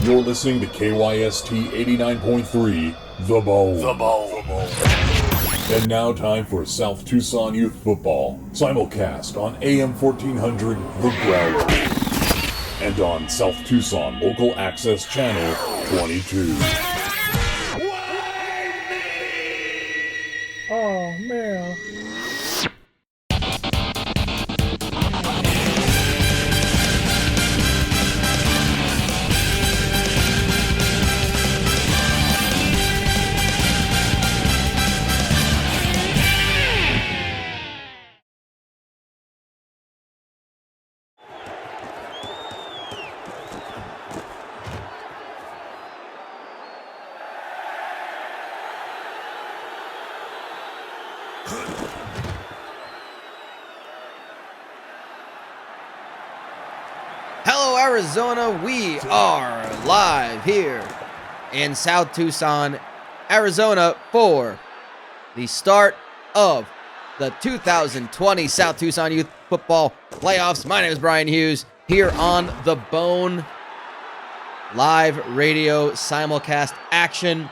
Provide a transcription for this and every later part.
You're listening to KYST 89.3, The Bone. And now time for South Tucson Youth Football, simulcast on AM 1400, The Growl, and on South Tucson Local Access Channel 22. Oh, man. Hello, Arizona. We are live here in South Tucson, Arizona for the start of the 2020 South Tucson Youth Football Playoffs. My name is Brian Hughes here on The Bone. Live radio simulcast action.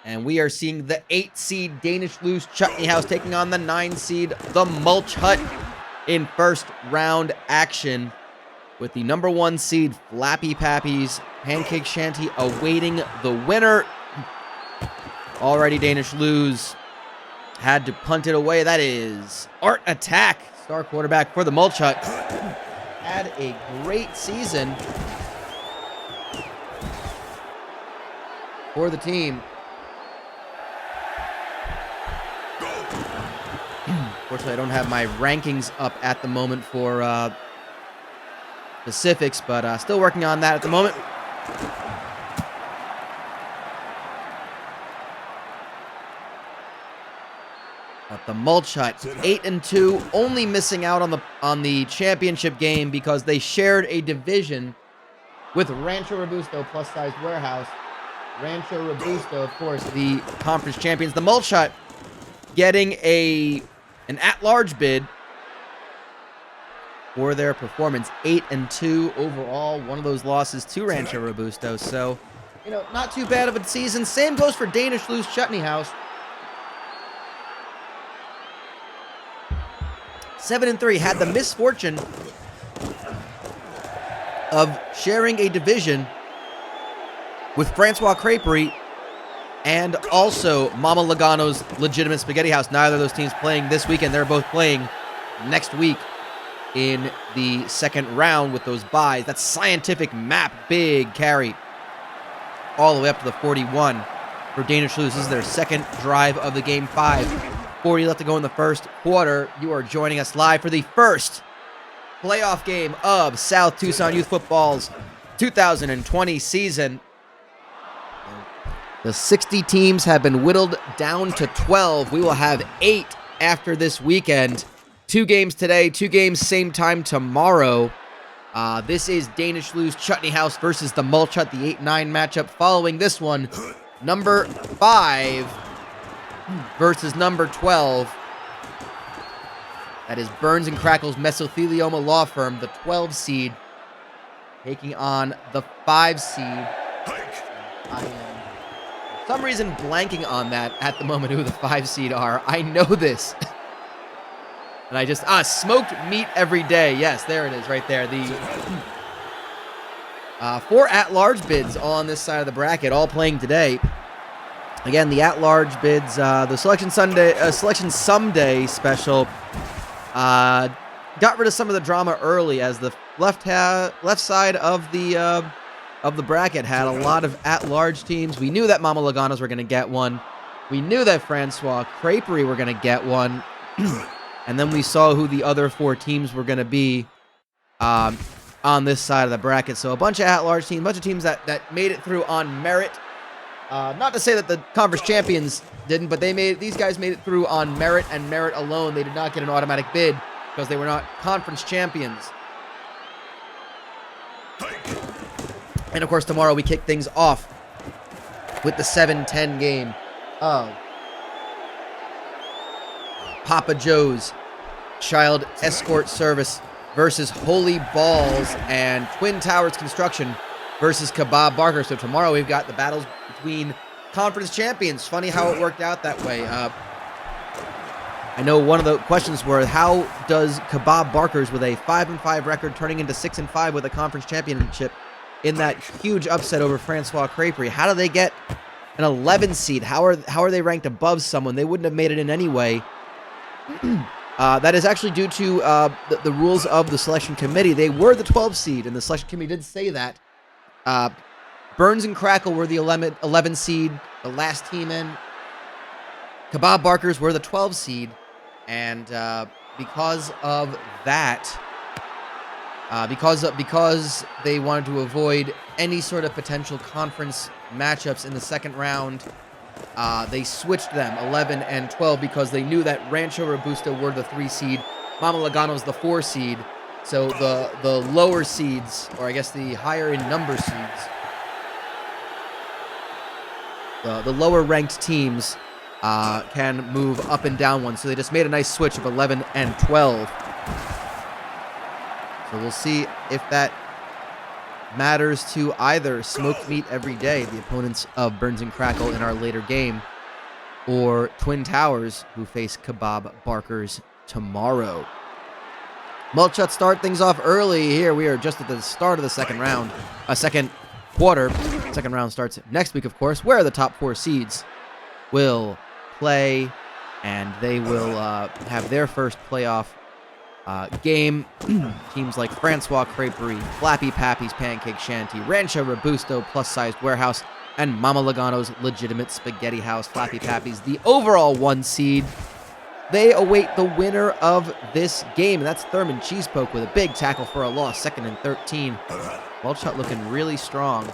And we are seeing the 8-seed Danish loose Chutney House taking on the 9-seed the Mulch Hut in first round action, with the number 1 seed Flappy Pappies Pancake Shanty awaiting the winner. Already Danish lose. Had to punt it away. That is Art Attack, star quarterback for the Mulch Hut. Had a great season for the team. Unfortunately, I don't have my rankings up at the moment for specifics, but still working on that at the moment. But the Mulch Hut, 8-2, only missing out on the championship game because they shared a division with Rancho Robusto Plus Size Warehouse. Rancho Robusto, of course, the conference champions. The Mulch Hut getting an at-large bid for their performance. 8-2 overall. One of those losses to Rancho Robusto. So, not too bad of a season. Same goes for Danish loose Chutney House. 7-3. Had the misfortune of sharing a division with Francois Creperie and also Mama Logano's Legitimate Spaghetti House. Neither of those teams playing this weekend. They're both playing next week in the second round with those byes. That Scientific Map, big carry all the way up to the 41 for Danish loose. This is their second drive of the game. 5:40 left to go in the first quarter. You are joining us live for the first playoff game of South Tucson Youth Football's 2020 season. The 60 teams have been whittled down to 12. We will have 8 after this weekend. 2 games today, 2 games same time tomorrow. This is Danish loose Chutney House versus the Mulch Hut, the 8-9 matchup. Following this one, number 5 versus number 12. That is Burns and Crackle's Mesothelioma law firm, the 12 seed, taking on the 5 seed. I am, for some reason, blanking on that at the moment who the 5 seed are. I know this. And I just, smoked meat every day. Yes, there it is right there. The 4 at-large bids all on this side of the bracket, all playing today. Again, the at-large bids, the Selection Someday special, got rid of some of the drama early as the left side of the bracket had a lot of at-large teams. We knew that Mama Logano's were going to get one. We knew that Francois Creperie were going to get one. And then we saw who the other 4 teams were going to be on this side of the bracket. So a bunch of at-large teams, a bunch of teams that made it through on merit. Not to say that the conference champions didn't, but these guys made it through on merit and merit alone. They did not get an automatic bid because they were not conference champions. And of course, tomorrow we kick things off with the 7-10 game of Papa Joe's Child Escort Service versus Holy Balls and Twin Towers Construction versus Kebab Barker. So tomorrow we've got the battles between conference champions. Funny how it worked out that way. I know one of the questions were, how does Kebab Barkers with a 5-5 record turning into 6-5 with a conference championship in that huge upset over Francois Crêperie, how do they get an 11 seed? How are they ranked above someone? They wouldn't have made it in anyway. That is actually due to the rules of the selection committee. They were the 12 seed, and the selection committee did say that. Burns and Crackle were the 11 seed, the last team in. Kebab Barkers were the 12 seed, and because of that, because they wanted to avoid any sort of potential conference matchups in the second round, they switched them 11 and 12 because they knew that Rancho Robusto were the 3 seed, Mama Logano's the 4 seed. So the lower seeds, or I guess the higher in number seeds, the lower ranked teams can move up and down one. So they just made a nice switch of 11 and 12. So we'll see if that matters to either Smoked Meat Every Day, the opponents of Burns and Crackle in our later game, or Twin Towers, who face Kebab Barkers tomorrow. Mulch start things off early here. We are just at the start of the second round, second quarter. Second round starts next week, of course, where the top 4 seeds will play, and they will have their first playoff game. Teams like Francois Crêperie, Flappy Pappy's Pancake Shanty, Rancho Robusto plus-sized warehouse, and Mama Logano's legitimate spaghetti house. Flappy Pappy's the overall 1 seed. They await the winner of this game, and that's Thurman Cheesepoke with a big tackle for a loss, 2nd and 13. Mulch looking really strong.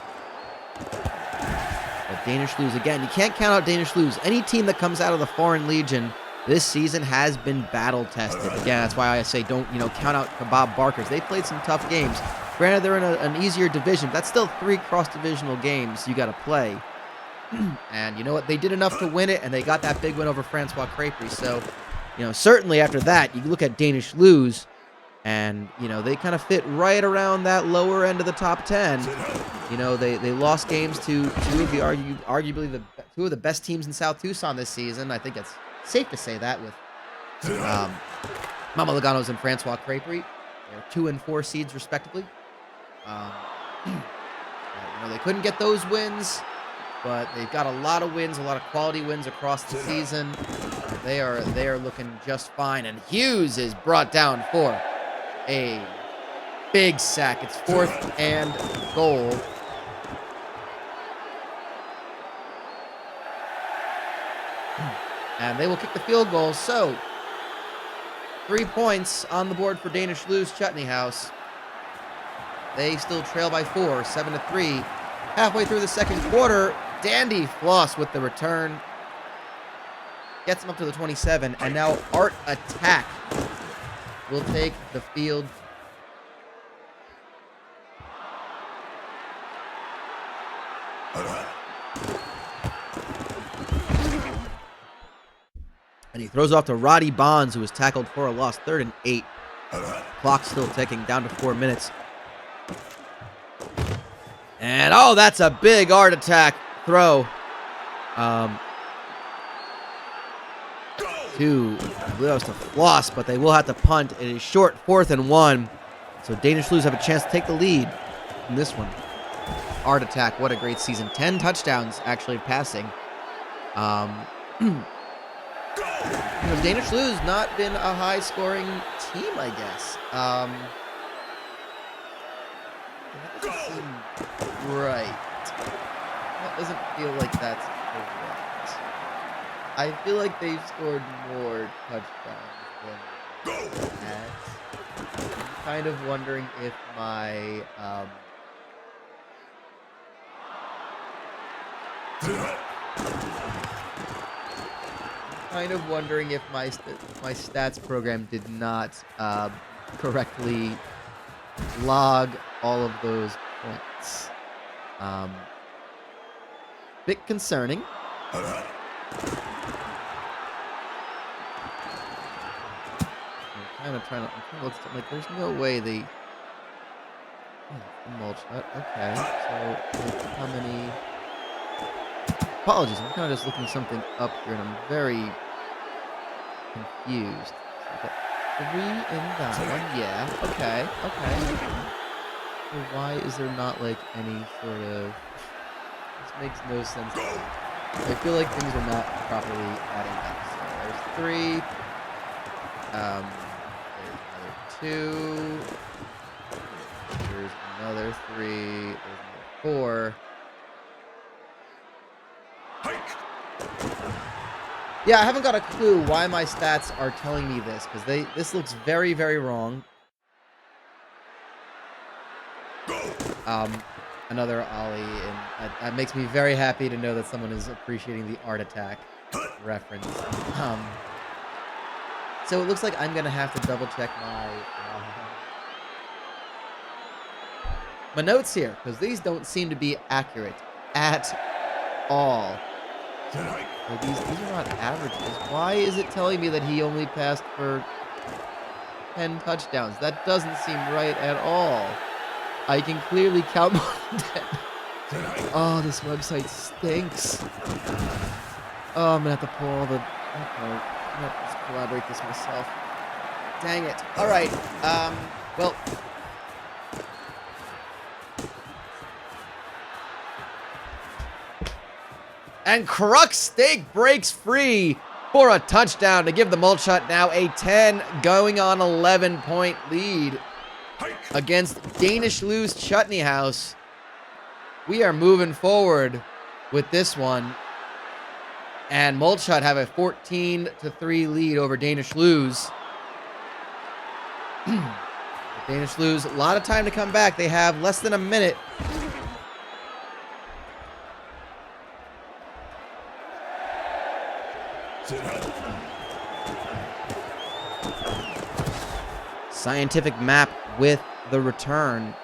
But Danish lose again. You can't count out Danish lose. Any team that comes out of the Foreign Legion this season has been battle tested. Again, that's why I say don't, count out Kebab Barkers. They played some tough games. Granted, they're in an easier division. That's still 3 cross-divisional games you got to play. And you know what? They did enough to win it, and they got that big win over Francois Crêperie. So, certainly after that, you look at Danish lose, and, they kind of fit right around that lower end of the top 10. They lost games to arguably two of the best teams in South Tucson this season. I think it's safe to say that with Mama Logano's and Francois Crêperie. They're 2 and 4 seeds respectively. They couldn't get those wins, but they've got a lot of wins, a lot of quality wins across the season. They are looking just fine, and Hughes is brought down for a big sack. It's 4th and goal. And they will kick the field goal. So 3 points on the board for Danish lose Chutney House. They still trail by 4, 7-3. Halfway through the second quarter, Dandy Floss with the return. Gets him up to the 27, and now Art Attack will take the field. And he throws off to Roddy Bonds, who was tackled for a loss. 3rd and 8. Clock still ticking, down to 4 minutes. And, that's a big Art Attack throw. To Floss, but they will have to punt. It is short, 4th and 1. So Danish Blues have a chance to take the lead in this one. Art Attack, what a great season. 10 touchdowns, actually, passing. Danish Blues not been a high-scoring team, I guess. That doesn't seem right. That doesn't feel like that's correct. I feel like they've scored more touchdowns than that. I'm kind of wondering if my my stats program did not correctly log all of those points. Bit concerning. I'm trying to look like there's no way they The Mulch Hut. Okay. So, like, how many... Apologies, I'm kind of just looking something up here, and I'm very confused. So I've got 3 in that one. Yeah. Okay. Okay. So why is there not, like, any sort of... This makes no sense to me. I feel like things are not properly adding up. So there's 3. There's another 2. There's another 3. There's another 4. Yeah, I haven't got a clue why my stats are telling me this, because this looks very, very wrong. Another ollie, and that makes me very happy to know that someone is appreciating the Art Attack reference. So it looks like I'm gonna have to double check my notes here, because these don't seem to be accurate at all. Like these are not averages. Why is it telling me that he only passed for 10 touchdowns? That doesn't seem right at all. I can clearly count more than 10. Oh, this website stinks. Oh, I'm gonna have to pull all the... Okay, I'm gonna have to just collaborate this myself. Dang it. Alright, well... And Crux Steak breaks free for a touchdown to give the Mulch Hut now a 10 going on 11-point lead against Danish Lou's Chutney House. We are moving forward with this one. And Mulch Hut have a 14-3 lead over Danish Lou's. Danish Lou's, a lot of time to come back. They have less than a minute. Scientific map with the return.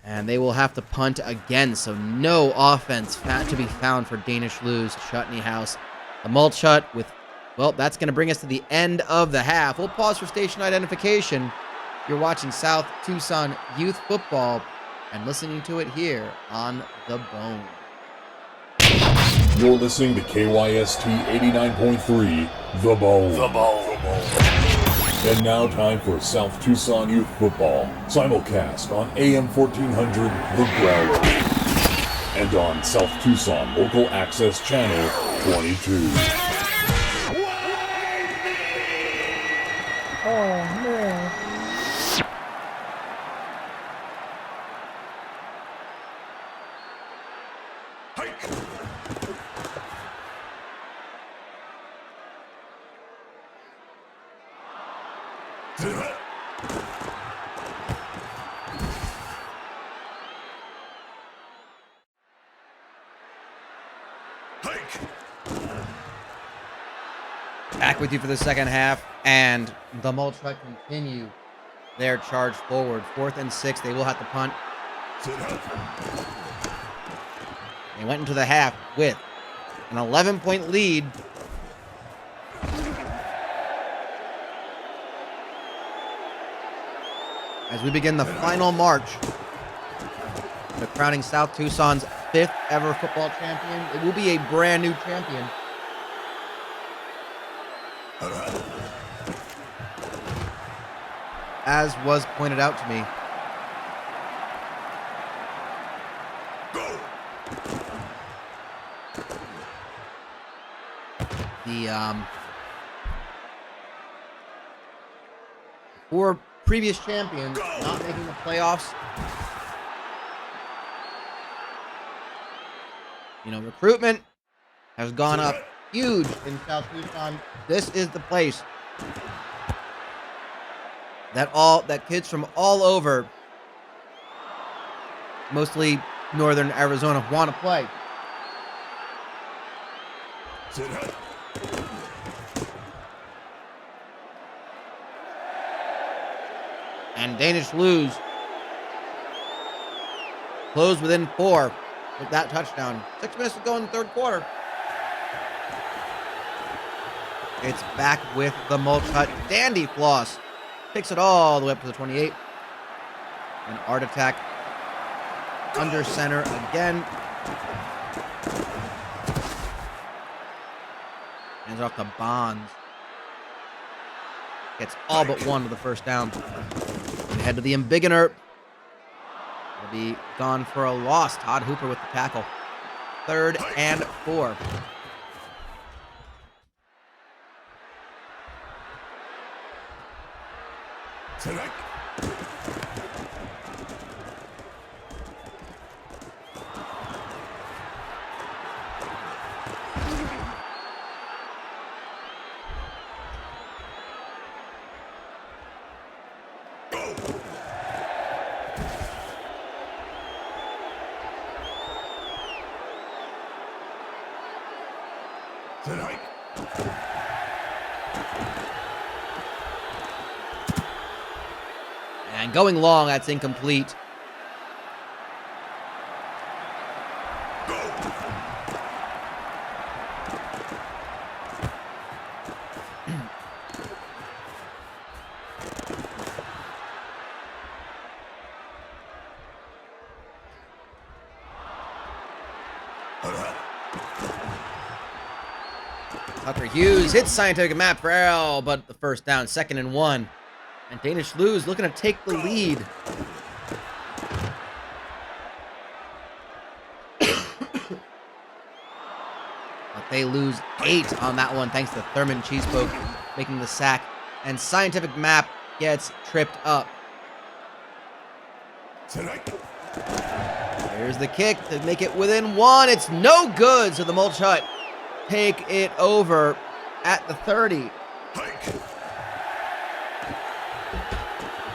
And they will have to punt again, so no offense to be found for Danish Lou's Chutney House. The Mulch Hut with, well, that's going to bring us to the end of the half. We'll pause for station identification. You're watching South Tucson Youth Football and listening to it here on The Bone. You're listening to KYST 89.3, The Bone. The Bone. And now time for South Tucson Youth Football, simulcast on AM 1400, The Ground, and on South Tucson Local Access Channel 22. Oh, man. Back with you for the second half, and the Mulch Hut continue their charge forward. 4th and 6, they will have to punt. They went into the half with an 11-point lead. As we begin the final march, the crowning South Tucson's 5th ever football champion. It will be a brand new champion. As was pointed out to me, the 4 previous champions not making the playoffs. You know, recruitment has gone up huge in South Tucson. This is the place that kids from all over, mostly northern Arizona, want to play. And Danish lose. Close within 4 with that touchdown. 6 minutes to go in the third quarter. It's back with the Mulch Hut. Dandy Floss takes it all the way up to the 28. An Art Attack under center again. Hands off to Bonds. Gets all but one of the first down. We head to the Embiggener. Will be gone for a loss. Todd Hooper with the tackle. 3rd and 4. Select. Tonight. And going long, that's incomplete. Tucker Hughes hits Scientific Map for L, but the first down, 2nd and 1. And Danish lose looking to take the lead. But they lose 8 on that one thanks to Thurman Cheesepoke making the sack. And Scientific Map gets tripped up. Here's the kick to make it within 1. It's no good, so the Mulch Hut take it over at the 30.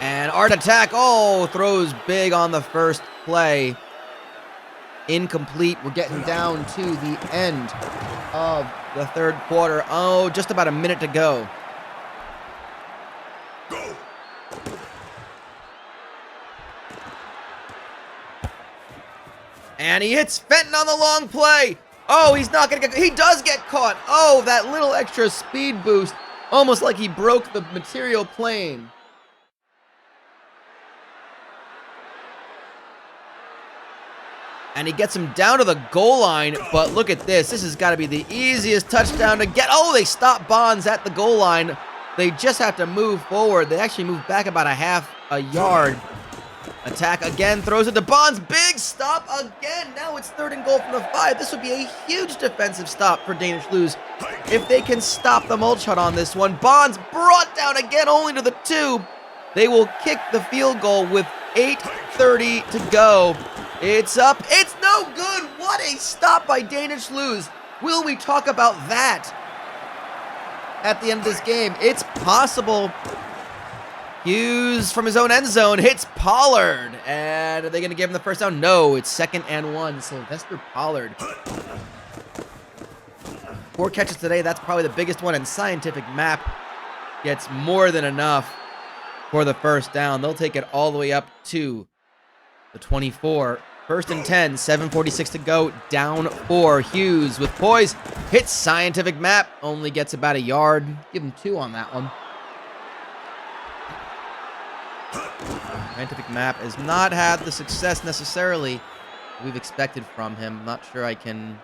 And Art Attack, throws big on the first play. Incomplete. We're getting down to the end of the third quarter. Just about a minute to go. And he hits Fenton on the long play. He's not going to get... He does get caught. That little extra speed boost. Almost like he broke the material plane. And he gets him down to the goal line. But look at this. This has got to be the easiest touchdown to get. They stop Bonds at the goal line. They just have to move forward. They actually move back about a yard. Attack again, throws it to Bonds. Big stop again. Now it's 3rd and goal from the 5. This would be a huge defensive stop for Danish Lose if they can stop the Mulch Hut on this one. Bonds brought down again, only to the 2. They will kick the field goal with 8:30 to go. It's up. It's no good. What a stop by Danish Lose. Will we talk about that at the end of this game? It's possible. Hughes from his own end zone hits Pollard. And are they going to give him the first down? No, it's 2nd and 1. Sylvester Pollard. 4 catches today. That's probably the biggest one. And Scientific Map gets more than enough for the first down. They'll take it all the way up to the 24. 1st and 10, 7:46 to go, down 4. Hughes with poise, hits Scientific Map, only gets about a yard. Give him 2 on that one. Scientific Map has not had the success necessarily we've expected from him. I'm not sure I can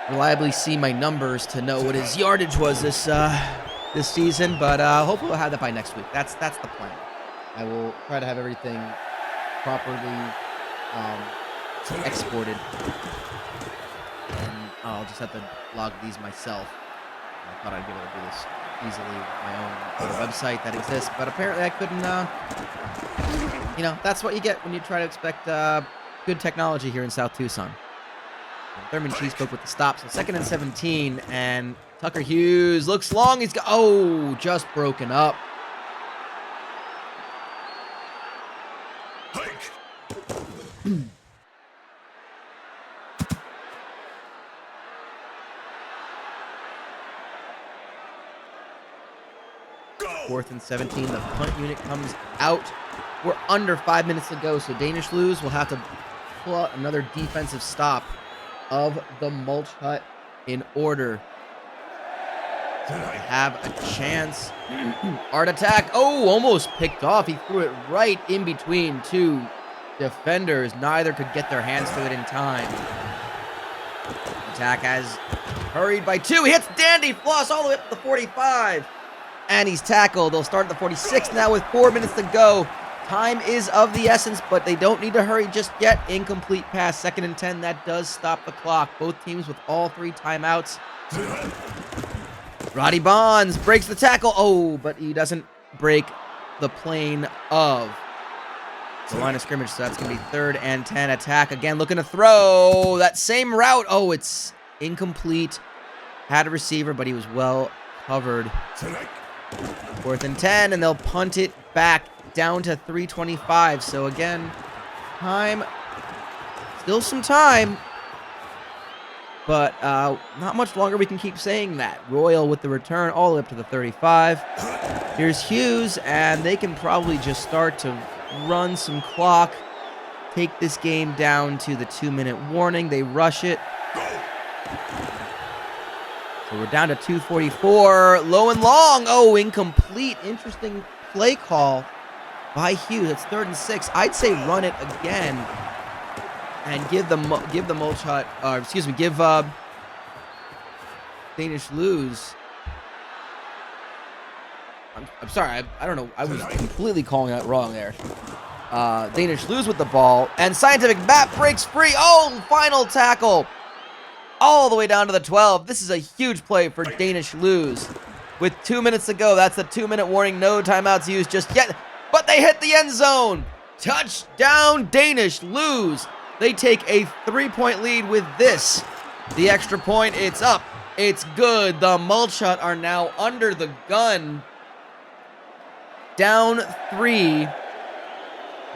reliably see my numbers to know what his yardage was this season, but hopefully we'll have that by next week. That's the plan. I will try to have everything properly exported, and I'll just have to log these myself. I thought I'd be able to do this easily with my own website that exists, but apparently I couldn't. That's what you get when you try to expect good technology here in South Tucson. And Thurman Cheesepoke with the stop, so 2nd and 17, and Tucker Hughes looks long. He's got just broken up. Fourth and 17. The punt unit comes out. We're under 5 minutes to go, so Danish lose. We'll have to pull out another defensive stop of the Mulch hut in order to have a chance. Art attack. Oh, almost picked off. He threw it right in between two defenders. Neither could get their hands to it in time. Attack has hurried by 2. He hits Dandy Floss all the way up to the 45. And he's tackled. They'll start at the 46 now with 4 minutes to go. Time is of the essence, but they don't need to hurry just yet. Incomplete pass, 2nd and 10. That does stop the clock. Both teams with all 3 timeouts. Roddy Bonds breaks the tackle. Oh, but he doesn't break the plane of the line of scrimmage, so that's going to be 3rd and 10. Attack again, looking to throw that same route. Oh, it's incomplete. Had a receiver, but he was well covered. 4th and 10, and they'll punt it back down to 3:25. So again, time, still some time, but not much longer we can keep saying that. Royal with the return all the way up to the 35. Here's Hughes, and they can probably just start to run some clock, take this game down to the 2-minute warning. They rush it. So we're down to 2:44. Low and long. Oh, incomplete. Interesting play call by Hughes. It's 3rd and 6. I'd say run it again and give the Mulch hut, give Danish lose. I'm sorry. I don't know. I was completely calling that wrong there. Danish lose with the ball, and Scientific Map breaks free. Oh, final tackle. All the way down to the 12. This is a huge play for Danish lose. With 2 minutes to go, that's the 2-minute warning. No timeouts used just yet, but they hit the end zone. Touchdown, Danish lose. They take a 3-point lead with this. The extra point, it's up. It's good. The Mulch hut are now under the gun. Down 3.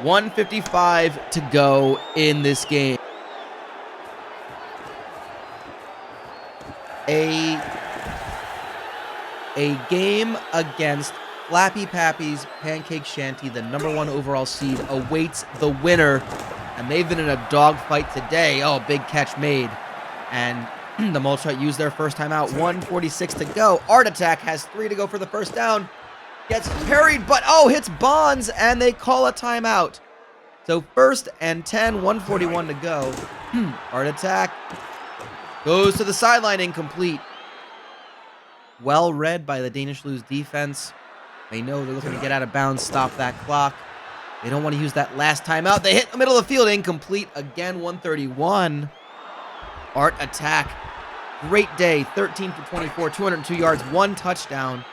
1:55 to go in this game. A game against Flappy Pappy's Pancake Shanty, the #1 overall seed, awaits the winner. And they've been in a dogfight today. Oh, big catch made. And the Mulch hut used their first timeout. 1:46 to go. Art Attack has 3 to go for the first down. Gets parried, but hits Bonds, and they call a timeout. So 1st and 10, 1:41 to go. Art Attack goes to the sideline, incomplete. Well read by the Danish lose defense. They know they're looking to get out of bounds, stop that clock. They don't want to use that last timeout. They hit the middle of the field, incomplete. Again, 1:31. Art Attack, great day, 13 for 24, 202 yards, 1 touchdown.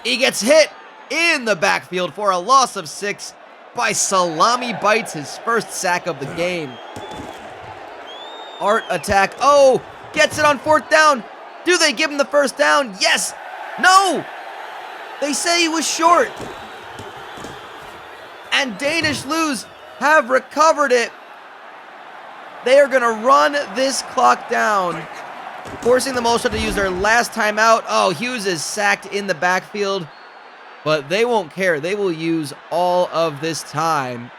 He gets hit in the backfield for a loss of 6 by Salami Bites, his first sack of the game. Art Attack, gets it on 4th down. Do they give him the first down? Yes. No. They say he was short. And Danish lose have recovered it. They are going to run this clock down, forcing the Mulch hut to use their last timeout. Oh, Hughes is sacked in the backfield, but they won't care. They will use all of this time.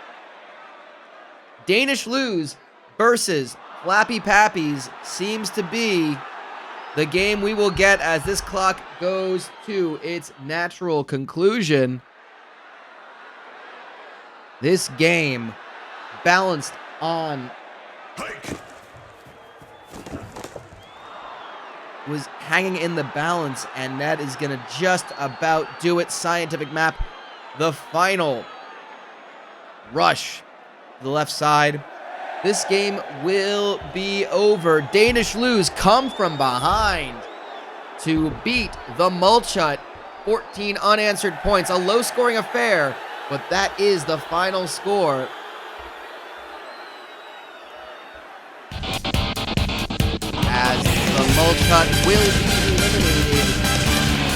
Danish lose versus Flappy Pappies seems to be the game we will get as this clock goes to its natural conclusion. This game balanced on was hanging in the balance, and that is going to just about do it. Scientific Map, the final rush to the left side. This game will be over. Danish lose come from behind to beat the Mulch hut. 14 unanswered points, a low-scoring affair, but that is the final score. As the Mulch hut will be eliminated.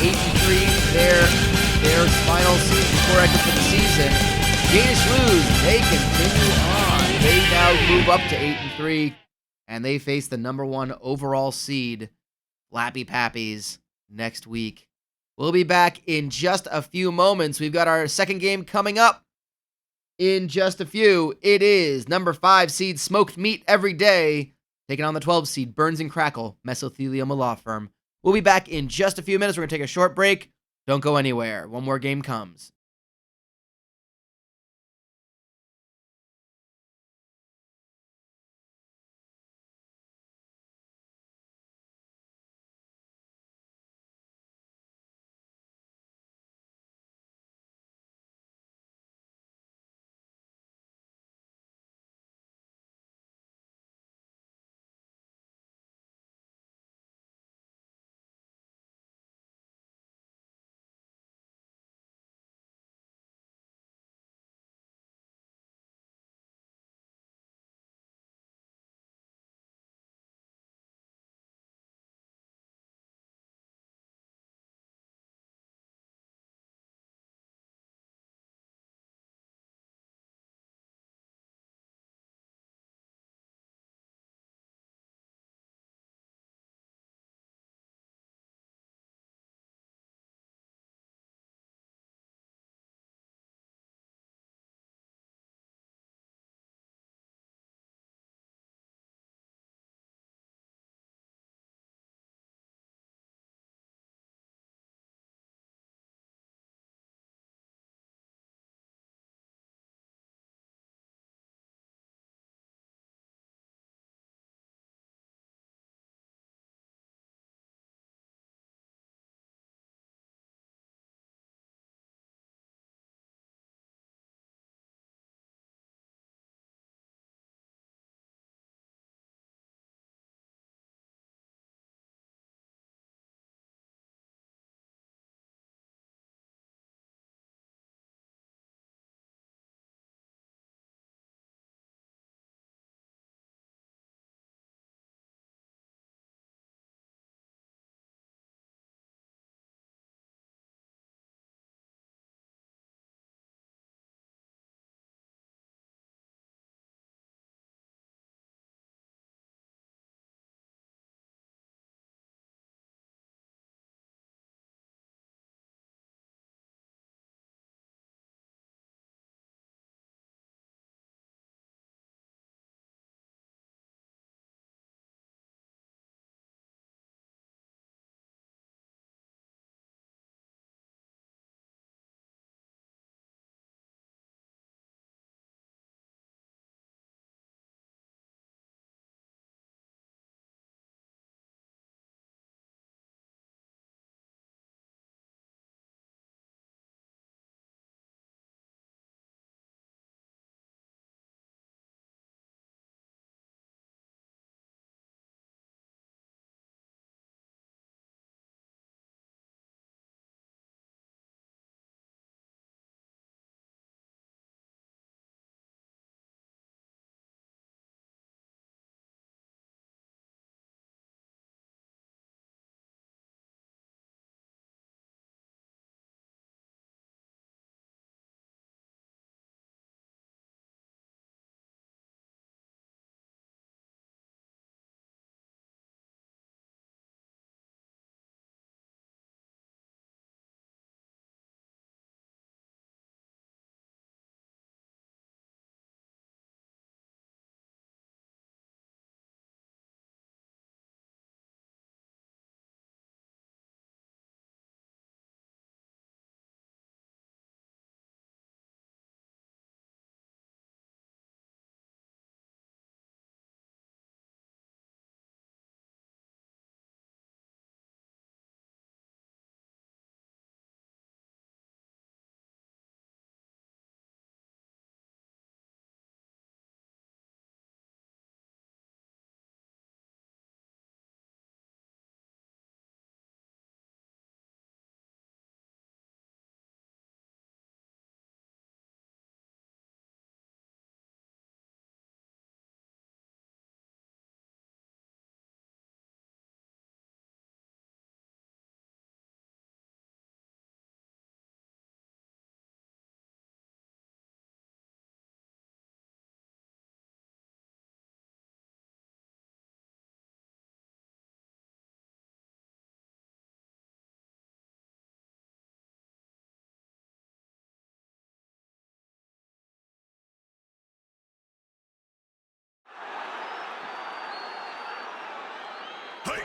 8-3, their final season before exit for the season. Danish lose. They continue on. They now move up to 8-3, and they face the number 1 overall seed, Flappy Pappies, next week. We'll be back in just a few moments. We've got our second game coming up in just a few. It is number 5 seed Smoked Meat Every Day taking on the 12 seed Burns and Crackle, Mesothelioma Law Firm. We'll be back in just a few minutes. We're going to take a short break. Don't go anywhere. One more game comes.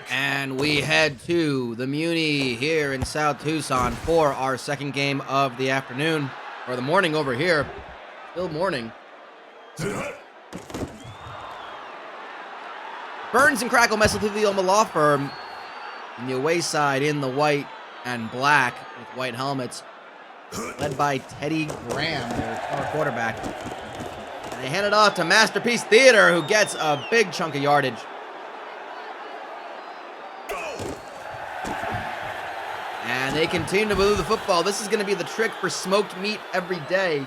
And we head to the Muni here in South Tucson for our second game of the afternoon, or the morning over here. Still morning. Burns and Crackle Mesothelioma Law Firm in the away side in the white and black with white helmets, led by Teddy Graham, their star quarterback. And they hand it off to Masterpiece Theater, who gets a big chunk of yardage. And they continue to move the football. This is going to be the trick for smoked meat every day.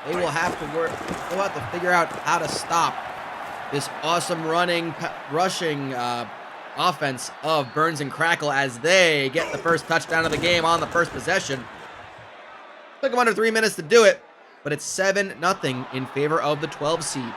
They will have to work. They'll have to figure out how to stop this awesome rushing offense of Burns and Crackle as they get the first touchdown of the game on the first possession. Took them under 3 minutes to do it, but it's 7-0 in favor of the 12 seed.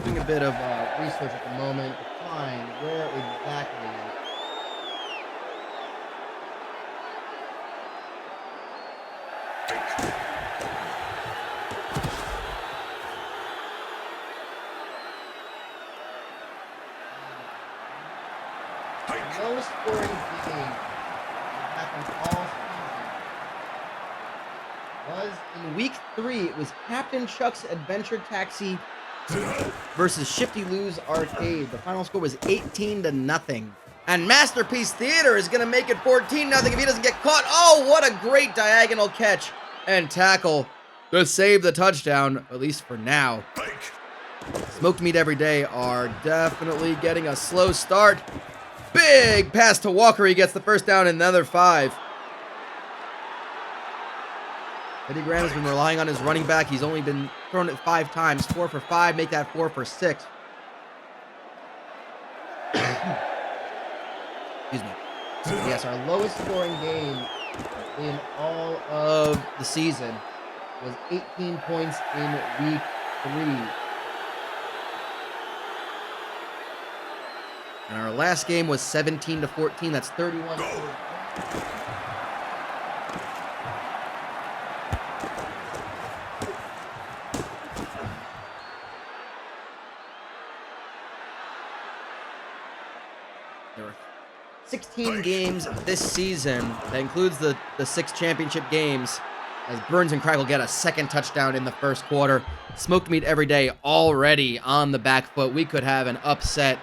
Doing a bit of research at the moment to find where exactly the lowest scoring game that happened all season was in week 3. It was Captain Chuck's Adventure Taxi versus Shifty Lou's Arcade. The final score was 18-0. And Masterpiece Theater is going to make it 14-0 if he doesn't get caught. Oh, what a great diagonal catch and tackle to save the touchdown, at least for now. Smoked Meat Every Day are definitely getting a slow start. Big pass to Walker. He gets the first down in another 5. Teddy Graham has been relying on his running back. He's only been thrown it 5 times. 4 for 5. Make that 4 for 6. Excuse me. Yes, our lowest scoring game in all of the season was 18 points in week 3. And our last game was 17-14. That's 31. There were 16 games this season. That includes the 6 championship games, as Burns and Crackle get a second touchdown in the first quarter. Smoked Meat Every Day already on the back foot. We could have an upset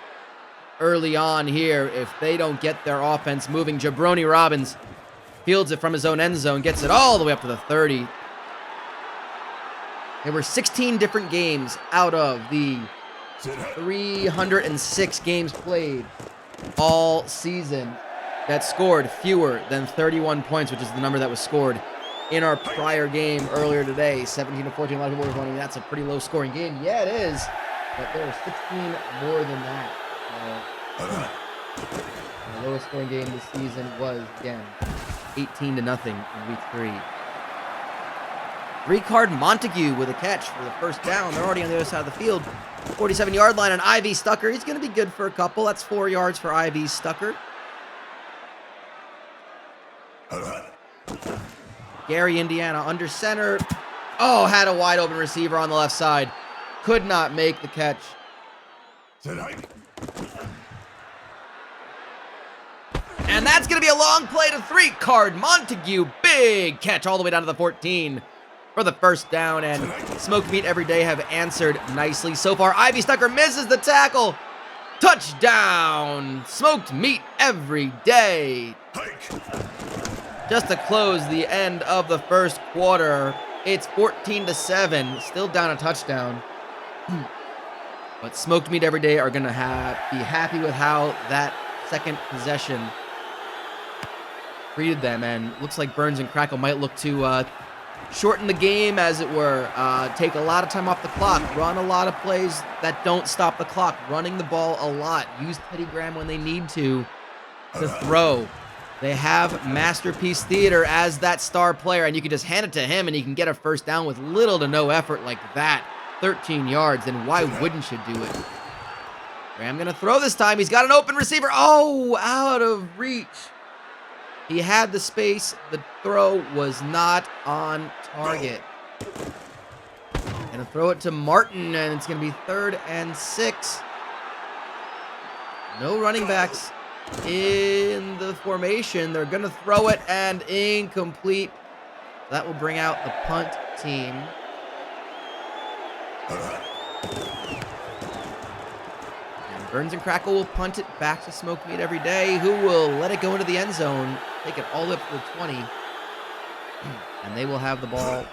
early on here if they don't get their offense moving. Jabroni Robbins fields it from his own end zone, gets it all the way up to the 30. There were 16 different games out of the 306 games played all season that scored fewer than 31 points, which is the number that was scored in our prior game earlier today, 17-14. A lot of people were wondering, that's a pretty low scoring game. Yeah, it is, but there were 16 more than that. The lowest scoring game this season was, again, 18-0 in week 3. Three-card Montague with a catch for the first down. They're already on the other side of the field. 47-yard line, and Ivy Stucker. He's going to be good for a couple. That's 4 yards for Ivy Stucker. Gary, Indiana, under center. Oh, had a wide open receiver on the left side. Could not make the catch. And that's going to be a long play to three-card Montague. Big catch all the way down to the 14 for the first down. And Smoked Meat Every Day have answered nicely so far. Ivy Stucker misses the tackle. Touchdown. Smoked Meat Every Day. Just to close the end of the first quarter, it's 14-7. Still down a touchdown. But Smoked Meat Every Day are going to be happy with how that second possession treated them, and looks like Burns and Crackle might look to shorten the game, as it were, take a lot of time off the clock, run a lot of plays that don't stop the clock, running the ball a lot, use Teddy Graham when they need to throw. They have Masterpiece Theater as that star player, and you can just hand it to him, and he can get a first down with little to no effort like that. 13 yards, and why wouldn't you do it? Graham gonna throw this time. He's got an open receiver. Oh, out of reach. He had the space. The throw was not on target. Gonna throw it to Martin, and it's gonna be 3rd and 6. No running backs in the formation. They're gonna throw it, and incomplete. That will bring out the punt team. And Burns and Crackle will punt it back to Smoked Meat Every Day, who will let it go into the end zone, take it all the way up to the 20, and they will have the ball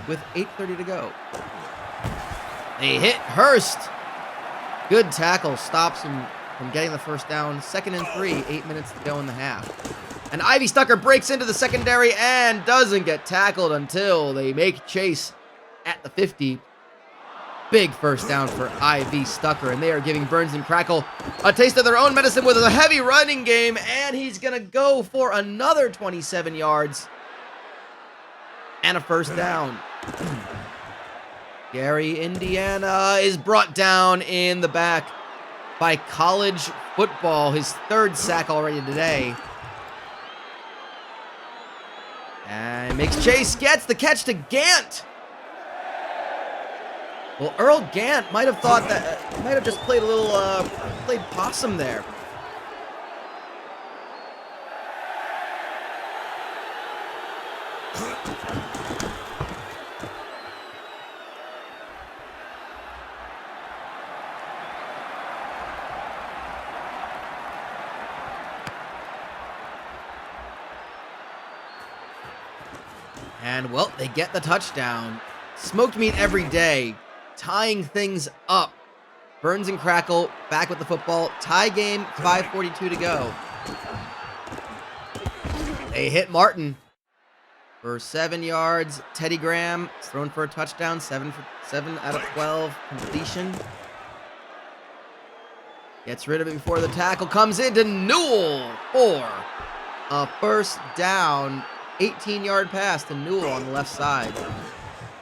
with 8:30 to go. They hit Hurst. Good tackle, stops him from getting the first down. 2nd and 3, 8 minutes to go in the half. And Ivy Stucker breaks into the secondary and doesn't get tackled until they make chase at the 50. Big first down for Ivy Stucker, and they are giving Burns and Crackle a taste of their own medicine with a heavy running game, and he's going to go for another 27 yards and a first down. Gary, Indiana, is brought down in the back by college football, his 3rd sack already today. And makes chase, gets the catch to Gant. Well, Earl Gant might have thought that, might have just played a little, played possum there. And, well, they get the touchdown. Smoked Meat Every Day, tying things up. Burns and Crackle back with the football. Tie game, 5:42 to go. They hit Martin for 7 yards. Teddy Graham is thrown for a touchdown. 7 out of 12 completion. Gets rid of it before the tackle comes into Newell for a first down. 18-yard pass to Newell on the left side.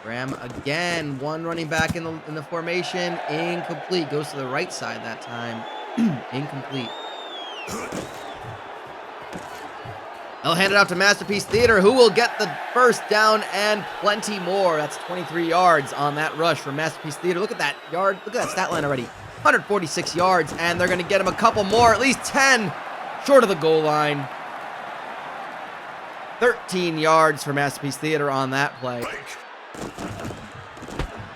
Graham again, one running back in the formation, incomplete. Goes to the right side that time, incomplete. They'll hand it out to Masterpiece Theater, who will get the first down and plenty more. That's 23 yards on that rush for Masterpiece Theater. Look at that yard, look at that stat line already. 146 yards, and they're gonna get him a couple more, at least 10 short of the goal line. 13 yards for Masterpiece Theater on that play.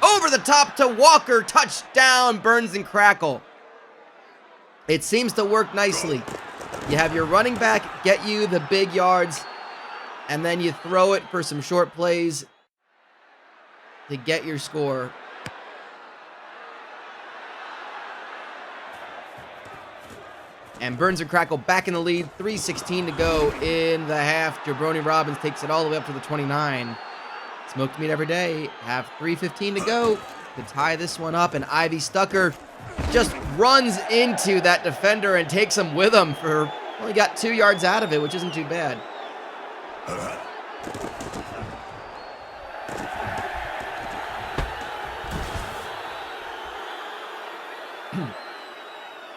Over the top to Walker, touchdown, Burns and Crackle. It seems to work nicely. You have your running back get you the big yards, and then you throw it for some short plays to get your score. And Burns and Crackle back in the lead, 3:16 to go in the half. Jabroni Robbins takes it all the way up to the 29. Smoked Meat Every Day have 3:15 to go to tie this one up, and Ivy Stucker just runs into that defender and takes him with him for, only got 2 yards out of it, which isn't too bad.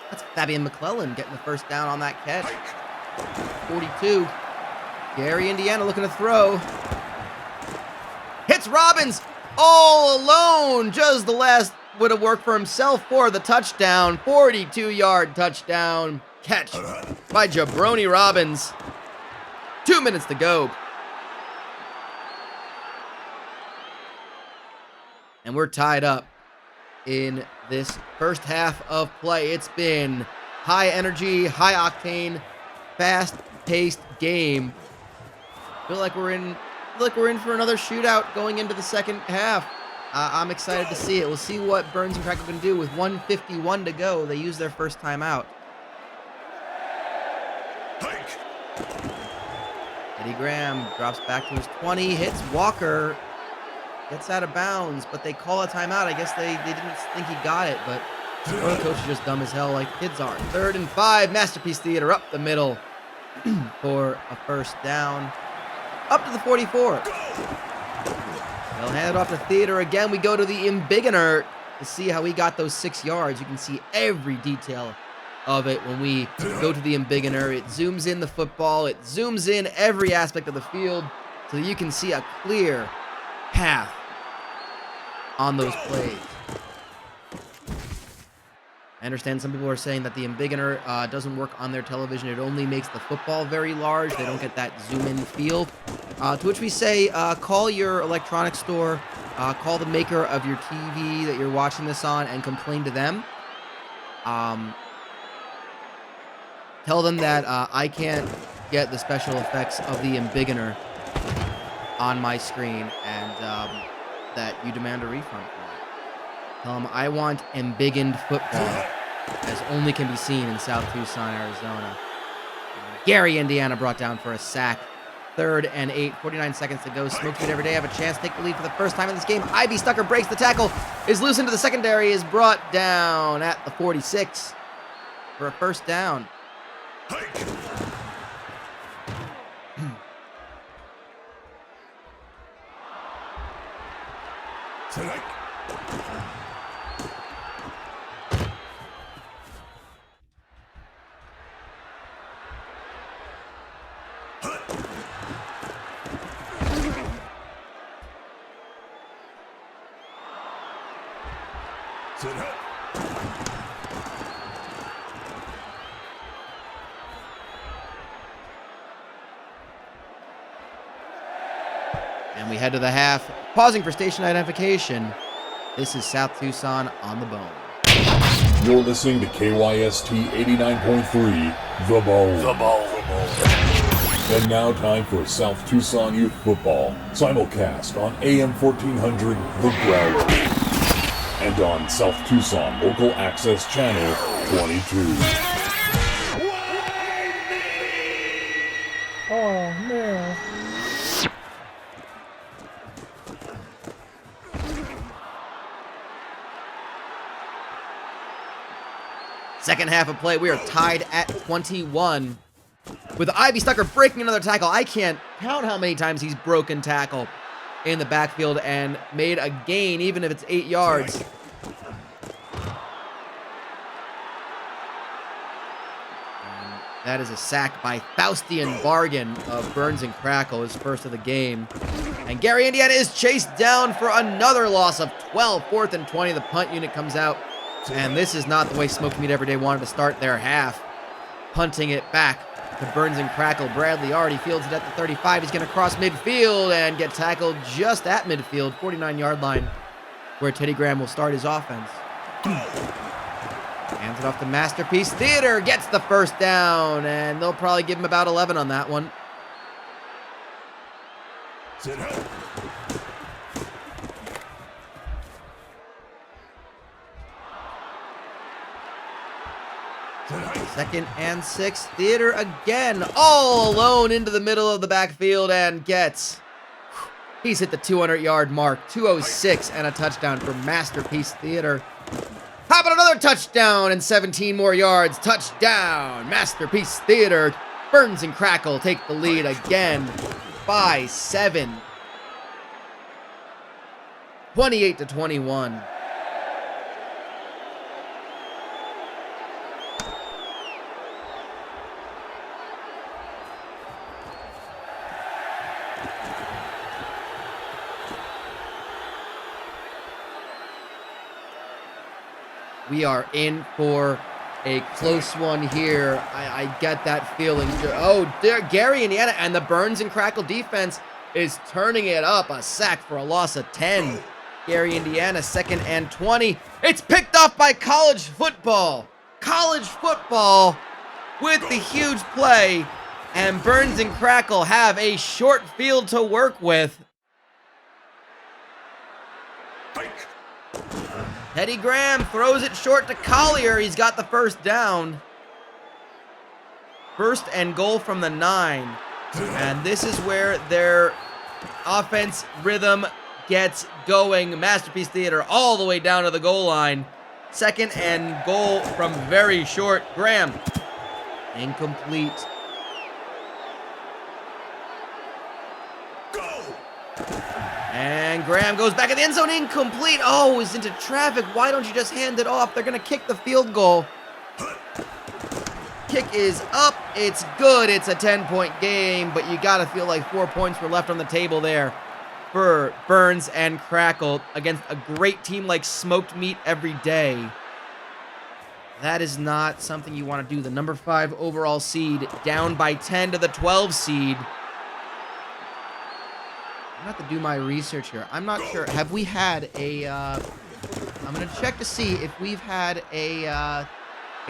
That's Fabian McClellan getting the first down on that catch. 42. Gary, Indiana looking to throw. Hits Robbins all alone. Just the last would have worked for himself for the touchdown. 42-yard touchdown catch by Jabroni Robbins. 2 minutes to go. And we're tied up in this first half of play. It's been high energy, high octane, fast-paced game. Feel like we're in for another shootout going into the second half. I'm excited to see it. We'll see what Burns and Crackle can do with 1:51 to go. They use their first timeout. Eddie Graham drops back to his 20, hits Walker, gets out of bounds, but they call a timeout. I guess they didn't think he got it, but the coach is just dumb as hell like kids are. 3rd and 5, Masterpiece Theater up the middle for a first down. Up to the 44. They'll hand it off to Theater again. We go to the Embiggener to see how he got those 6 yards. You can see every detail of it when we go to the Embiggener. It zooms in the football. It zooms in every aspect of the field so that you can see a clear path on those plays. I understand some people are saying that the Embiggener doesn't work on their television. It only makes the football very large. They don't get that zoom-in feel. To which we say, call your electronics store, call the maker of your TV that you're watching this on, and complain to them. Tell them that I can't get the special effects of the Embiggener on my screen, and that you demand a refund for that. Tell them I want embiggened football, as only can be seen in South Tucson, Arizona. Gary, Indiana brought down for a sack. 3rd and 8, 49 seconds to go. Smoke Meat every day have a chance to take the lead for the first time in this game. Ivy Stucker breaks the tackle, is loose into the secondary, is brought down at the 46 for a first down. And we head to the half, pausing for station identification. This is South Tucson on the bone. You're listening to KYST 89.3, The Bone. The Bone. And now time for South Tucson Youth Football, simulcast on AM 1400, The Ground, and on South Tucson Local Access Channel 22. Oh, man. Second half of play, we are tied at 21. With Ivy Stucker breaking another tackle. I can't count how many times he's broken tackle in the backfield and made a gain, even if it's 8 yards. And that is a sack by Faustian Bargain of Burns and Crackle, his first of the game. And Gary, Indiana is chased down for another loss of 12. 4th and 20, the punt unit comes out. And this is not the way Smoke Meat Everyday wanted to start their half. Punting it back to Burns and Crackle. Bradley already fields it at the 35. He's going to cross midfield and get tackled just at midfield, 49-yard line, where Teddy Graham will start his offense. Hands it off to Masterpiece Theater. Gets the first down, and they'll probably give him about 11 on that one. Second and 6. Theater again, all alone into the middle of the backfield and gets. He's hit the 200-yard mark. 206 and a touchdown for Masterpiece Theater. How about another touchdown and 17 more yards? Touchdown, Masterpiece Theater. Burns and Crackle take the lead again by 7. 28-21. We are in for a close one here. I get that feeling. Oh, there, Gary, Indiana, and the Burns and Crackle defense is turning it up. A sack for a loss of 10. Gary, Indiana, 2nd and 20. It's picked off by college football. College football with the huge play. And Burns and Crackle have a short field to work with. Teddy Graham throws it short to Collier. He's got the first down. 1st and goal from the 9. And this is where their offense rhythm gets going. Masterpiece Theater all the way down to the goal line. 2nd and goal from very short. Graham, incomplete. And Graham goes back in the end zone, incomplete. Oh, he's into traffic. Why don't you just hand it off? They're going to kick the field goal. Kick is up. It's good. It's a 10-point game, but you got to feel like 4 points were left on the table there for Burns and Crackle against a great team like Smoked Meat every day. That is not something you want to do. The number 5 overall seed down by 10 to the 12 seed. I'm going to have to do my research here. I'm not sure. Have we had a... I'm going to check to see if we've had a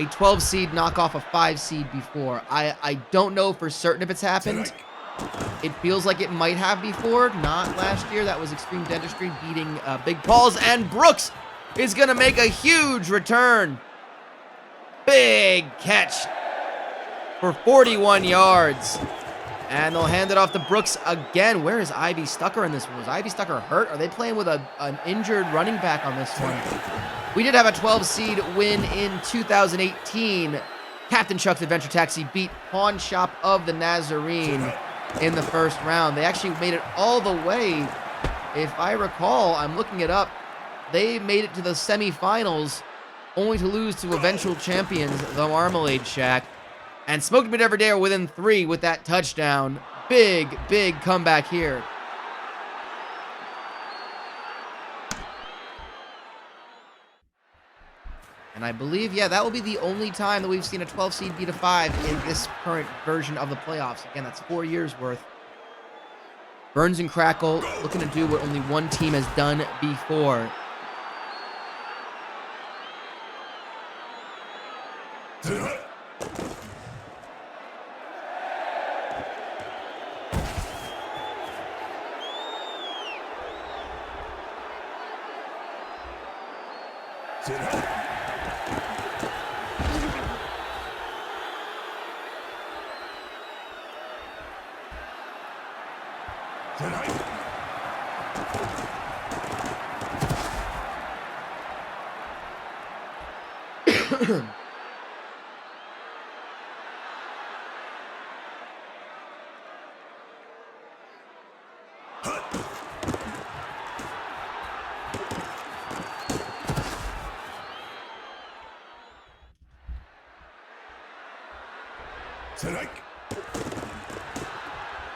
12 seed knock off a 5 seed before. I don't know for certain if it's happened. It feels like it might have before. Not last year. That was Extreme Dentistry beating Big Paul's. And Brooks is going to make a huge return. Big catch for 41 yards. And they'll hand it off to Brooks again. Where is Ivy Stucker in this one? Was Ivy Stucker hurt? Are they playing with an injured running back on this one? We did have a 12 seed win in 2018. Captain Chuck's Adventure Taxi beat Pawn Shop of the Nazarene in the first round. They actually made it all the way. If I recall, I'm looking it up. They made it to the semifinals, only to lose to eventual champions, the Marmalade Shack. And Smoked Meat Every Day are within 3 with that touchdown. Big, big comeback here. And I believe, yeah, that will be the only time that we've seen a 12 seed beat a 5 in this current version of the playoffs. Again, that's 4 years worth. Burns and Crackle looking to do what only one team has done before.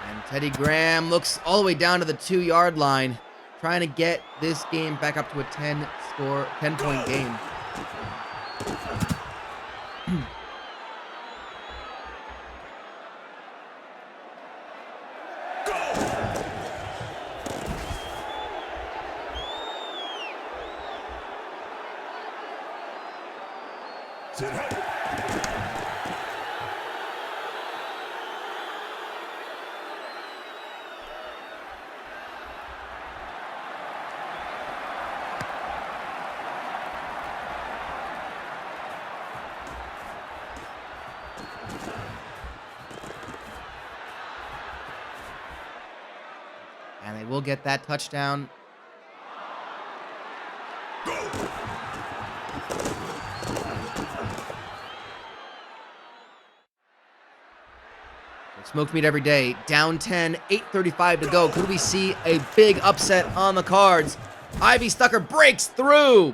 And Teddy Graham looks all the way down to the 2-yard line, trying to get this game back up to a 10-point game. And they will get that touchdown. Smoked Meat Every Day, down 10, 8:35 to go. Could we see a big upset on the cards? Ivy Stucker breaks through.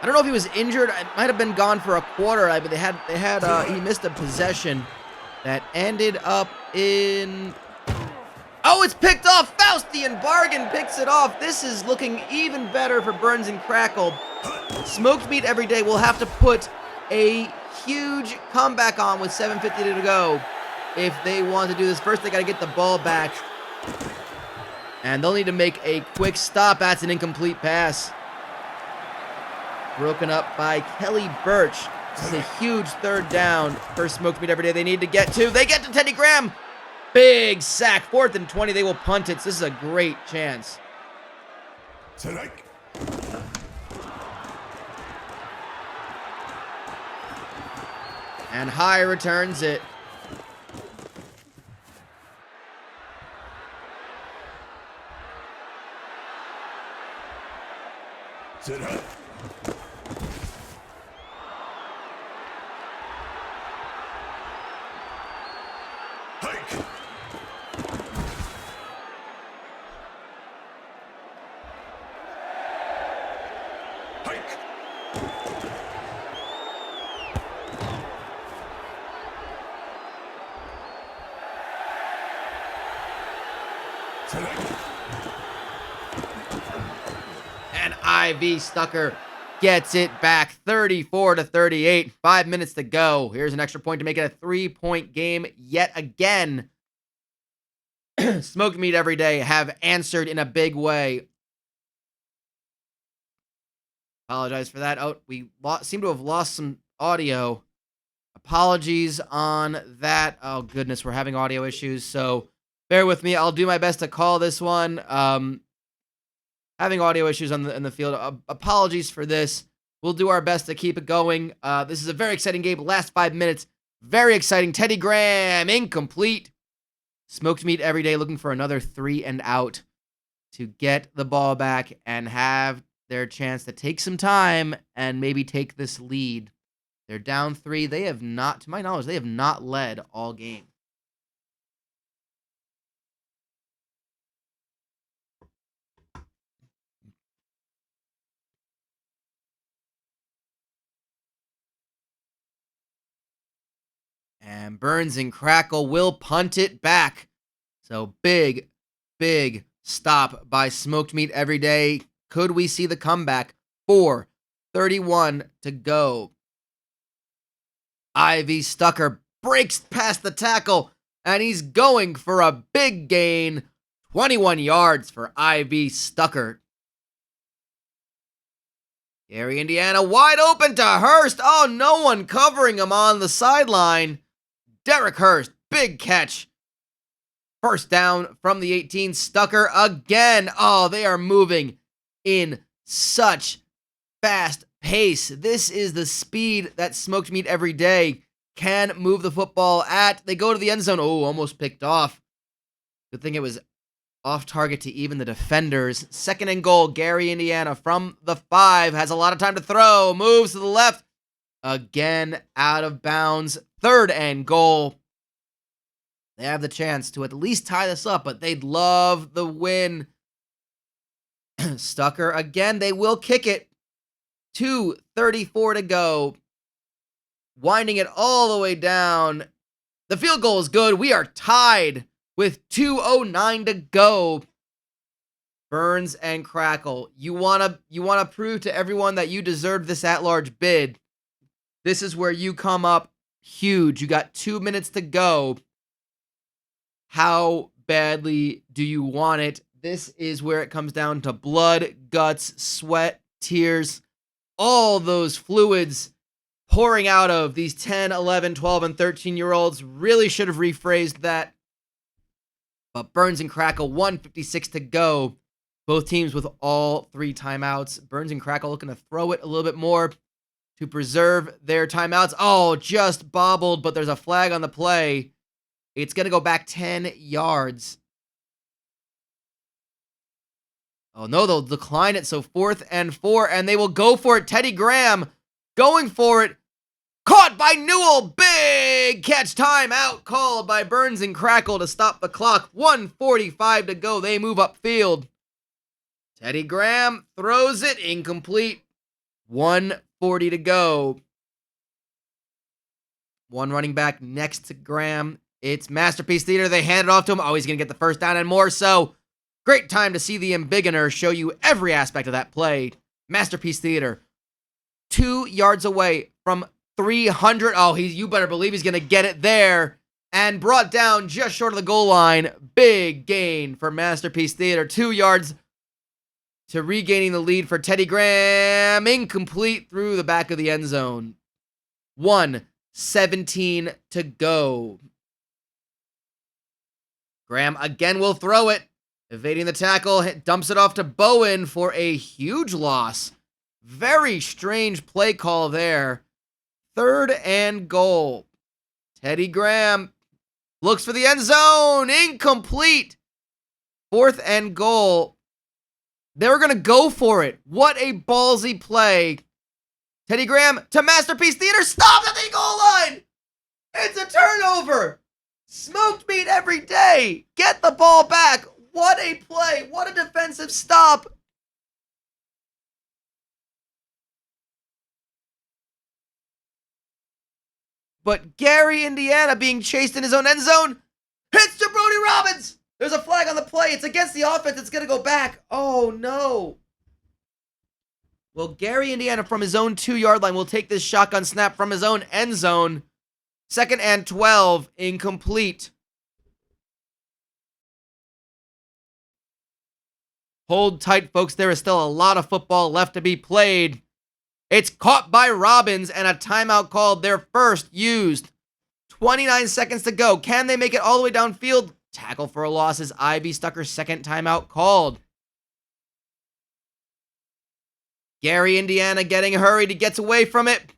I don't know if he was injured. It might have been gone for a quarter. But he missed a possession that ended up in... Oh, it's picked off. Faustian Bargain picks it off. This is looking even better for Burns and Crackle. Smoked Meat Every Day will have to put a huge comeback on with 7:50 to go if they want to do this. First, they got to get the ball back. And they'll need to make a quick stop. That's an incomplete pass. Broken up by Kelly Birch. This is a huge third down for Smoked Meat Every Day. They need to get to. They get to Teddy Graham. Big sack. 4th and 20. They will punt it. So this is a great chance. And High returns it. And IV Stucker gets it back 34-38. 5 minutes to go. Here's an extra point to make it a 3-point game yet again. Smoked Meat Every Day have answered in a big way. Apologize for that. Oh, we seem to have lost some audio. Apologies on that. Oh, goodness, we're having audio issues, so bear with me. I'll do my best to call this one. Having audio issues in the field. Apologies for this. We'll do our best to keep it going. This is a very exciting game. Last 5 minutes. Very exciting. Teddy Graham, incomplete. Smoked Meat Every Day looking for another 3 and out to get the ball back and have their chance to take some time and maybe take this lead. They're down 3. They have not, to my knowledge, they have not led all game. And Burns and Crackle will punt it back. So big stop by Smoked Meat Every Day. Could we see the comeback? 4:31 to go. IV Stucker breaks past the tackle, and he's going for a big gain. 21 yards for IV Stucker. Gary, Indiana, wide open to Hurst. Oh, no one covering him on the sideline. Derek Hurst, big catch. First down from the 18. Stucker again. Oh, they are moving in such fast pace. This is the speed that Smoked Meat Every Day can move the football at. They go to the end zone. Oh, almost picked off. Good thing it was off target to even the defenders. 2nd and goal. Gary, Indiana from the 5. Has a lot of time to throw. Moves to the left. Again, out of bounds. 3rd and goal. They have the chance to at least tie this up, but they'd love the win. Stucker again. They will kick it. 2:34 to go. Winding it all the way down. The field goal is good. We are tied with 2:09 to go. Burns and Crackle. You wanna prove to everyone that you deserve this at-large bid. This is where you come up huge. You got 2 minutes to go. How badly do you want it? This is where it comes down to blood, guts, sweat, tears, all those fluids pouring out of these 10, 11, 12, and 13-year-olds. Really should have rephrased that. But Burns and Crackle, 1:56 to go. Both teams with all 3 timeouts. Burns and Crackle looking to throw it a little bit more to preserve their timeouts. Oh, just bobbled, but there's a flag on the play. It's going to go back 10 yards. Oh, no, they'll decline it. So 4th and 4, and they will go for it. Teddy Graham going for it. Caught by Newell. Big catch. Timeout called by Burns and Crackle to stop the clock. 1:45 to go. They move upfield. Teddy Graham throws it incomplete. 1:40 to go. One running back next to Graham It's Masterpiece Theater. They hand it off to him. Oh, he's going to get the first down and more. So, great time to see the Embiggener show you every aspect of that play. Masterpiece Theater, 2 yards away from 300. Oh, you better believe he's going to get it there. And brought down just short of the goal line. Big gain for Masterpiece Theater. 2 yards to regaining the lead for Teddy Graham. Incomplete through the back of the end zone. 1:17 to go. Graham again will throw it. Evading the tackle, dumps it off to Bowen for a huge loss. Very strange play call there. 3rd and goal. Teddy Graham looks for the end zone. Incomplete. 4th and goal. They were going to go for it. What a ballsy play. Teddy Graham to Masterpiece Theater. Stop at the goal line. It's a turnover. Smoked meat every day. Get the ball back. What a play. What a defensive stop. But Gary, Indiana, being chased in his own end zone, hits to Brody Robbins. There's a flag on the play. It's against the offense. It's going to go back. Oh, no. Well, Gary, Indiana, from his own 2-yard line will take this shotgun snap from his own end zone. 2nd and 12, incomplete. Hold tight, folks. There is still a lot of football left to be played. It's caught by Robbins and a timeout called, their first used. 29 seconds to go. Can they make it all the way downfield? Tackle for a loss is IRMstream's second timeout called. Gary, Indiana getting hurried. He gets away from it.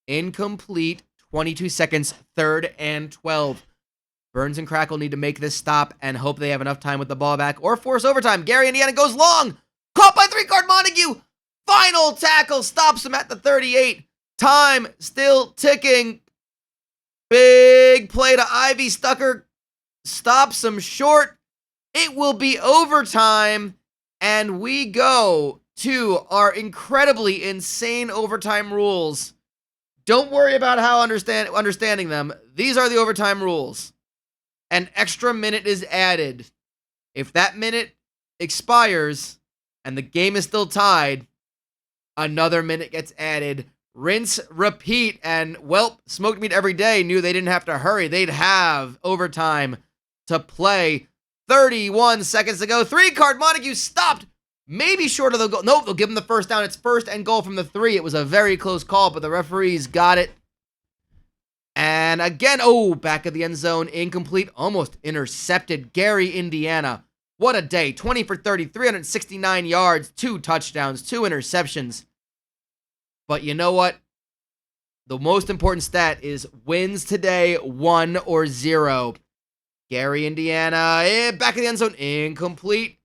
Incomplete. 22 seconds. 3rd and 12. Burns and Crackle need to make this stop and hope they have enough time with the ball back or force overtime. Gary, Indiana goes long. Caught by 3-card Montague. Final tackle stops him at the 38. Time still ticking. Big play to IRMstream. Stops him short. It will be overtime. And we go to our incredibly insane overtime rules. Don't worry about how understanding them. These are the overtime rules. An extra minute is added. If that minute expires and the game is still tied, another minute gets added. Rinse, repeat, and, well, Smoked Meat every day knew they didn't have to hurry. They'd have overtime to play. 31 seconds to go. 3-card Montague stopped. Maybe short of the goal. Nope, they'll give him the first down. It's 1st and goal from the 3. It was a very close call, but the referees got it. And again, back of the end zone, incomplete, almost intercepted. Gary, Indiana. What a day. 20 for 30, 369 yards, 2 touchdowns, 2 interceptions. But you know what? The most important stat is wins today, 1 or 0. Gary, Indiana, back of the end zone, incomplete.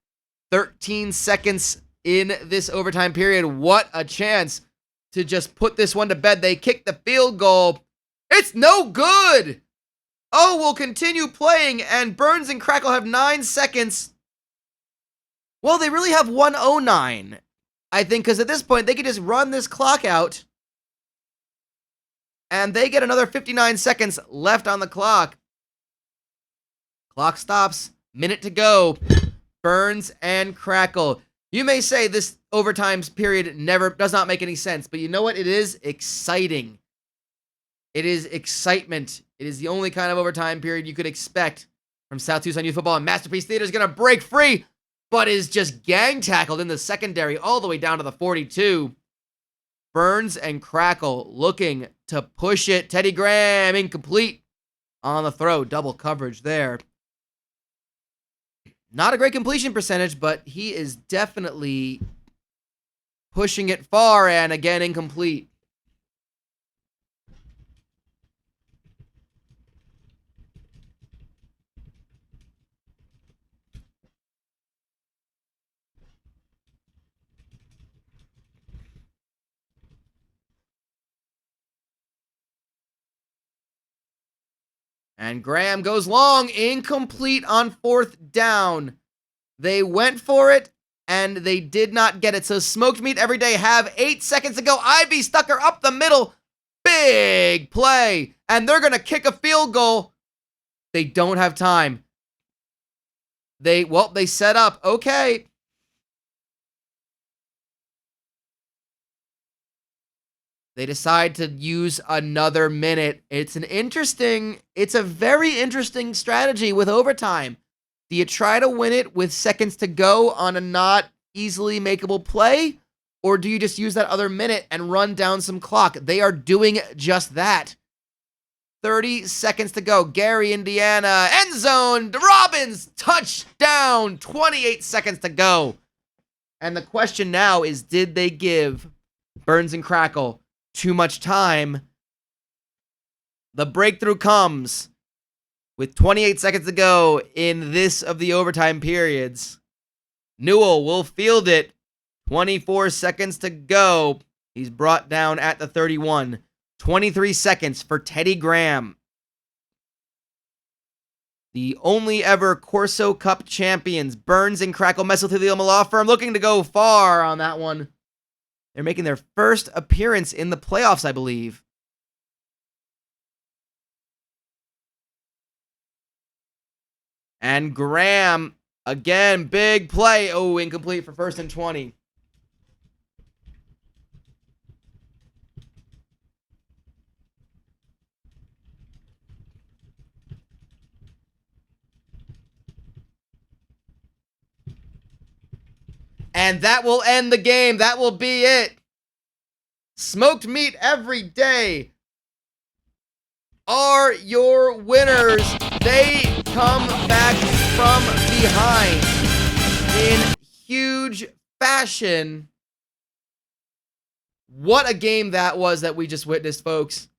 13 seconds in this overtime period. What a chance to just put this one to bed. They kick the field goal. It's no good. We'll continue playing, and Burns and Crackle have 9 seconds. Well, they really have 1:09, I think, because at this point, they could just run this clock out, and they get another 59 seconds left on the clock. Clock stops. Minute to go. Burns and Crackle. You may say this overtime period does not make any sense, but you know what? It is exciting. It is excitement. It is the only kind of overtime period you could expect from South Tucson Youth Football. And Masterpiece Theater is going to break free, but is just gang tackled in the secondary all the way down to the 42. Burns and Crackle looking to push it. Teddy Graham incomplete on the throw. Double coverage there. Not a great completion percentage, but he is definitely pushing it far, and again, incomplete. And Graham goes long, incomplete on 4th down. They went for it, and they did not get it. So Smoked Meat every day have 8 seconds to go. IRMstream up the middle. Big play. And they're going to kick a field goal. They don't have time. They set up. Okay. They decide to use another minute. It's a very interesting strategy with overtime. Do you try to win it with seconds to go on a not easily makeable play? Or do you just use that other minute and run down some clock? They are doing just that. 30 seconds to go. Gary, Indiana, end zone. Robbins, touchdown. 28 seconds to go. And the question now is, did they give Burns and Crackle too much time? The breakthrough comes with 28 seconds to go in this of the overtime periods. Newell will field it. 24 seconds to go. He's brought down at the 31. 23 seconds for Teddy Graham. The only ever Corso Cup champions, Burns and Crackle Mesothelioma Law Firm, looking to go far on that one. They're making their first appearance in the playoffs, I believe. And Graham, again, big play. Oh, incomplete for 1st and 20. And that will end the game. That will be it. Smoked meat every day are your winners. They come back from behind in huge fashion. What a game that was that we just witnessed, folks.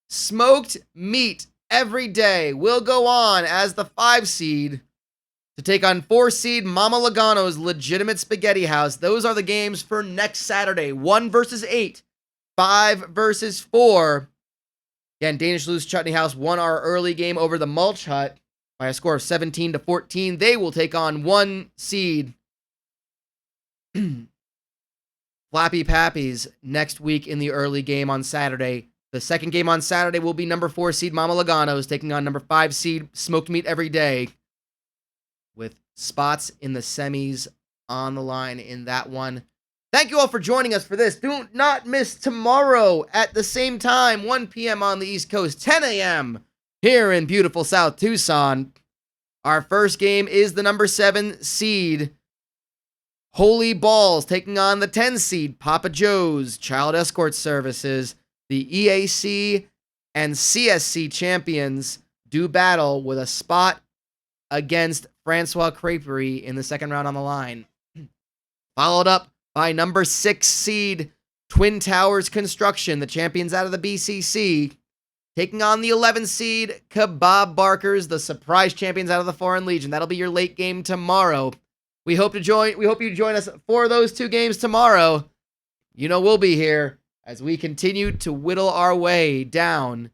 Smoked meat every day will go on as the 5 seed to take on 4 seed Mama Logano's Legitimate Spaghetti House. Those are the games for next Saturday. 1 versus 8. 5 versus 4. Again, Danish lose Chutney House won our early game over the Mulch Hut by a score of 17-14. They will take on 1 seed Flappy Pappies next week in the early game on Saturday. The second game on Saturday will be number 4 seed Mama Logano's taking on number 5 seed Smoked Meat Every Day, with spots in the semis on the line in that one. Thank you all for joining us for this. Do not miss tomorrow at the same time, 1 p.m. on the East Coast, 10 a.m. here in beautiful South Tucson. Our first game is the number 7 seed Holy Balls taking on the 10 seed Papa Joe's Child Escort Services. The EAC and CSC champions do battle with a spot against Francois Creperie in the second round on the line. Followed up by number 6 seed Twin Towers Construction, the champions out of the BCC, taking on the 11 seed Kebab Barkers, the surprise champions out of the Foreign Legion. That'll be your late game tomorrow. We hope you join us for those 2 games tomorrow. You know we'll be here as we continue to whittle our way down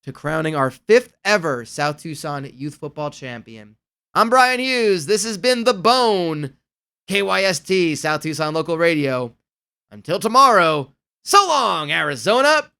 to crowning our 5th ever South Tucson Youth Football Champion. I'm Brian Hughes. This has been The Bone, KYST, South Tucson Local Radio. Until tomorrow, so long, Arizona.